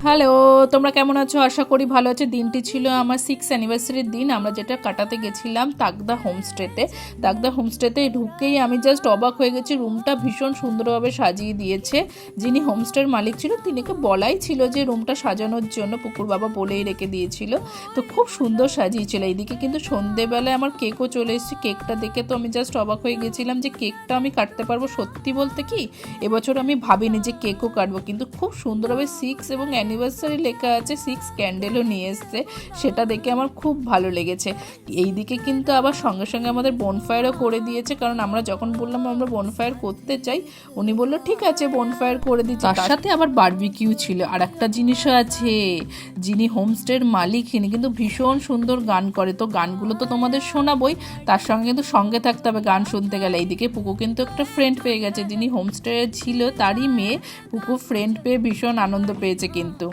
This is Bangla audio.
হ্যালো, তোমরা কেমন আছো? আশা করি ভালো আছে। দিনটি ছিল আমার 6th অ্যানিভার্সারির দিন। আমরা যেটা কাটাতে গেছিলাম তাকদা হোমস্টেতে। তাকদা হোমস্টেতে ঢুকেই আমি জাস্ট অবাক হয়ে গেছি। রুমটা ভীষণ সুন্দরভাবে সাজিয়ে দিয়েছে। যিনি হোমস্টের মালিক ছিল তিনিকে বলাই ছিল যে রুমটা সাজানোর জন্য, পুকুর বাবা বলেই রেখে দিয়েছিল। তো খুব সুন্দর সাজিয়েছিল। এইদিকে কিন্তু সন্ধেবেলায় আমার কেকও চলে এসেছে। কেকটা দেখে তো আমি জাস্ট অবাক হয়ে গেছিলাম যে কেকটা আমি কাটতে পারবো। সত্যি বলতে কি এবছর আমি ভাবিনি যে কেকও কাটবো, কিন্তু খুব সুন্দরভাবে 6 এবং অ্যানিভার্সারি লেখা আছে, 6 ক্যান্ডেলও নিয়ে এসছে। সেটা দেখে আমার খুব ভালো লেগেছে। এইদিকে কিন্তু আবার সঙ্গে সঙ্গে আমাদের বনফায়ারও করে দিয়েছে, কারণ আমরা যখন বললাম আমরা বনফায়ার করতে চাই, উনি বললো ঠিক আছে বনফায়ার করে দিচ্ছি। তার সাথে আবার বারবিকিউ ছিল। আর একটা জিনিসও আছে, যিনি হোমস্টের মালিক তিনি কিন্তু ভীষণ সুন্দর গান করে। তো গানগুলো তো তোমাদের শোনাবই, তার সঙ্গে কিন্তু সঙ্গে থাকতে হবে গান শুনতে গেলে। এইদিকে পুকু কিন্তু একটা ফ্রেন্ড পেয়ে গেছে, যিনি হোমস্টে ছিল তারই মেয়ে। পুকু ফ্রেন্ড পেয়ে ভীষণ আনন্দ পেয়েছে কিন্তু।